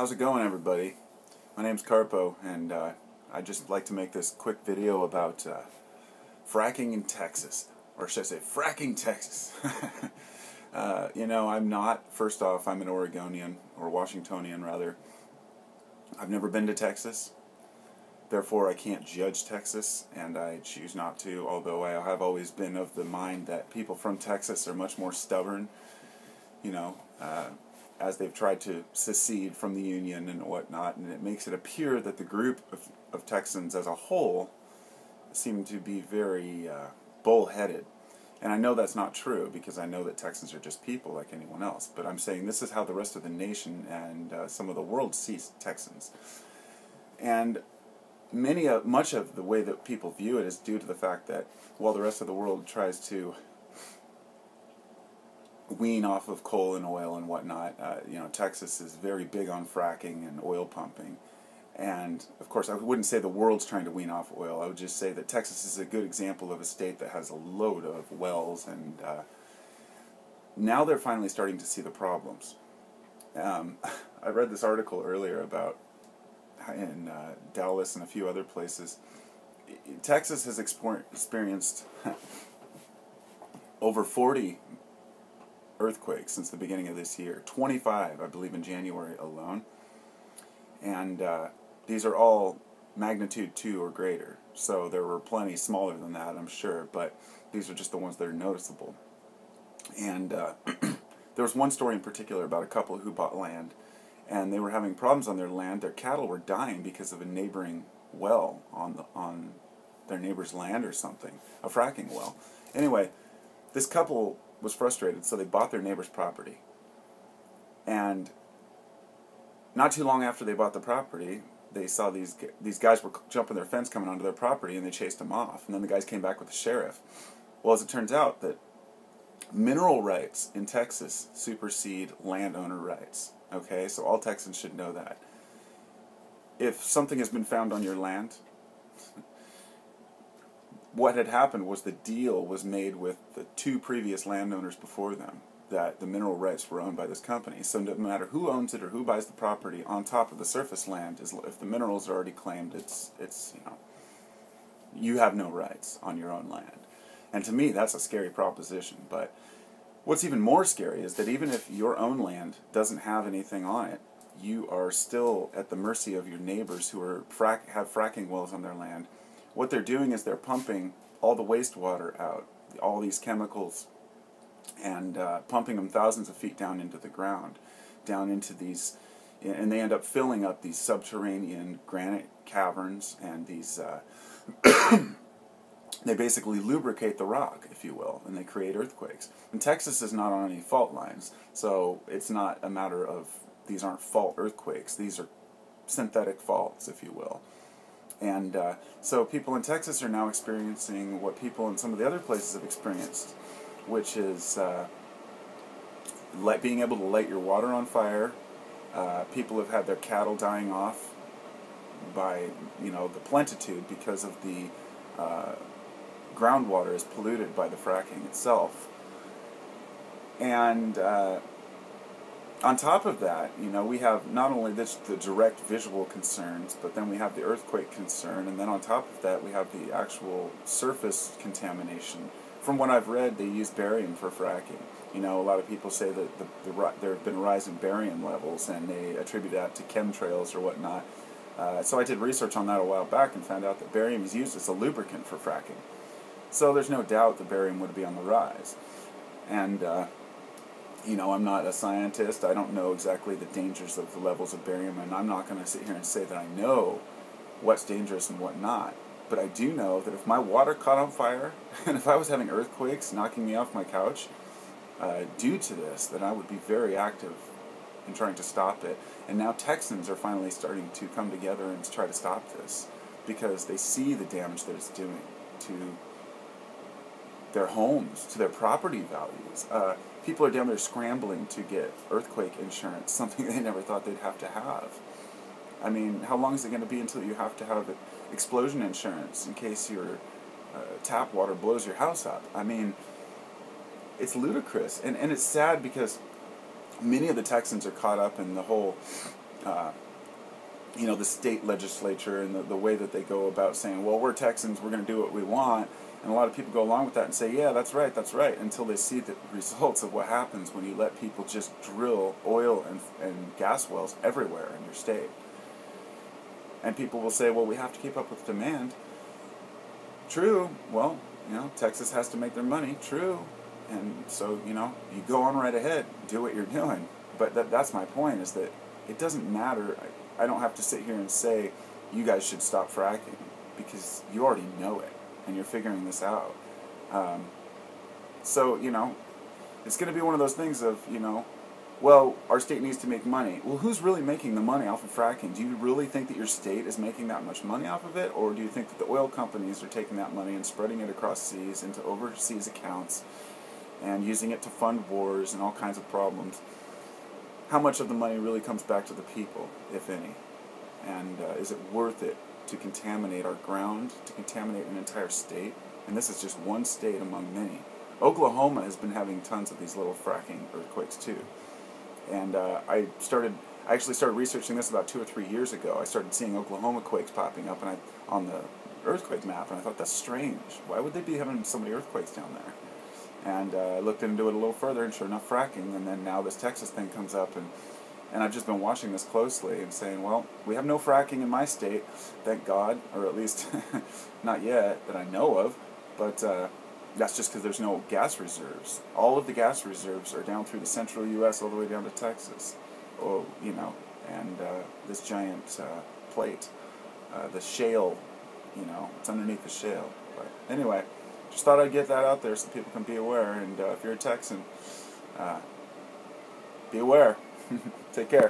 How's it going, everybody? My name's Carpo, and I'd just like to make this quick video about fracking in Texas. Or should I say, Fracking Texas. I'm not, first off, I'm an Oregonian, or Washingtonian, rather. I've never been to Texas. Therefore, I can't judge Texas, and I choose not to, although I have always been of the mind that people from Texas are much more stubborn, as they've tried to secede from the Union and whatnot, and it makes it appear that the group of Texans as a whole seem to be very bullheaded. And I know that's not true, because I know that Texans are just people like anyone else, but I'm saying this is how the rest of the nation and some of the world sees Texans. And much of the way that people view it is due to the fact that while the rest of the world tries to wean off of coal and oil and whatnot, Texas is very big on fracking and oil pumping. And, of course, I wouldn't say the world's trying to wean off oil. I would just say that Texas is a good example of a state that has a load of wells, and now they're finally starting to see the problems. I read this article earlier about in Dallas and a few other places. Texas has experienced over 40 earthquakes since the beginning of this year. 25, I believe, in January alone. And these are all magnitude 2 or greater. So there were plenty smaller than that, I'm sure, but these are just the ones that are noticeable. And there was one story in particular about a couple who bought land, and they were having problems on their land. Their cattle were dying because of a neighboring well on their neighbor's land or something, a fracking well. Anyway, this couple was frustrated, so they bought their neighbor's property. And not too long after they bought the property, they saw these guys were jumping their fence coming onto their property, and they chased them off. And then the guys came back with the sheriff. Well, as it turns out, that mineral rights in Texas supersede landowner rights. Okay, so all Texans should know that. If something has been found on your land, what had happened was the deal was made with the two previous landowners before them, that the mineral rights were owned by this company. So no matter who owns it or who buys the property on top of the surface land, if the minerals are already claimed, you have no rights on your own land. And to me, that's a scary proposition. But what's even more scary is that even if your own land doesn't have anything on it, you are still at the mercy of your neighbors who have fracking wells on their land. What they're doing is they're pumping all the wastewater out, all these chemicals, and pumping them thousands of feet down into the ground, down into these, and they end up filling up these subterranean granite caverns, and these, they basically lubricate the rock, if you will, and they create earthquakes. And Texas is not on any fault lines, so it's not a matter of, these aren't fault earthquakes, these are synthetic faults, if you will. And so people in Texas are now experiencing what people in some of the other places have experienced, which is being able to light your water on fire. People have had their cattle dying off by, the plentitude, because of the groundwater is polluted by the fracking itself. And on top of that, we have not only the direct visual concerns, but then we have the earthquake concern, and then on top of that, we have the actual surface contamination. From what I've read, they use barium for fracking. A lot of people say that there have been a rise in barium levels, and they attribute that to chemtrails or whatnot. So I did research on that a while back and found out that barium is used as a lubricant for fracking. So there's no doubt that barium would be on the rise. And I'm not a scientist. I don't know exactly the dangers of the levels of barium, and I'm not going to sit here and say that I know what's dangerous and what not. But I do know that if my water caught on fire, and if I was having earthquakes knocking me off my couch due to this, then I would be very active in trying to stop it. And now Texans are finally starting to come together and try to stop this, because they see the damage that it's doing to their homes, to their property values. People are down there scrambling to get earthquake insurance, something they never thought they'd have to have. I mean, how long is it going to be until you have to have explosion insurance in case your tap water blows your house up? I mean, it's ludicrous. And it's sad, because many of the Texans are caught up in the whole uh, the state legislature and the way that they go about saying, well, we're Texans, we're going to do what we want. And a lot of people go along with that and say, yeah, that's right, until they see the results of what happens when you let people just drill oil and gas wells everywhere in your state. And people will say, well, we have to keep up with demand. True. Well, Texas has to make their money. True. And so, you go on right ahead, do what you're doing. But that's my point, is that it doesn't matter. I don't have to sit here and say, you guys should stop fracking, because you already know it, and you're figuring this out. So, it's going to be one of those things of, well, our state needs to make money. Well, who's really making the money off of fracking? Do you really think that your state is making that much money off of it? Or do you think that the oil companies are taking that money and spreading it across seas into overseas accounts and using it to fund wars and all kinds of problems? How much of the money really comes back to the people, if any? And is it worth it to contaminate our ground, to contaminate an entire state? And this is just one state among many. Oklahoma has been having tons of these little fracking earthquakes too. And I actually started researching this about 2 or 3 years ago. I started seeing Oklahoma quakes popping up on the earthquake map, and I thought, that's strange. Why would they be having so many earthquakes down there? And I looked into it a little further, and sure enough, fracking. And then now this Texas thing comes up, and I've just been watching this closely and saying, well, we have no fracking in my state, thank God, or at least not yet that I know of. But that's just because there's no gas reserves. All of the gas reserves are down through the central U.S. all the way down to Texas. Oh, and this giant plate, the shale, it's underneath the shale. But anyway, just thought I'd get that out there so people can be aware. And if you're a Texan, be aware. Take care.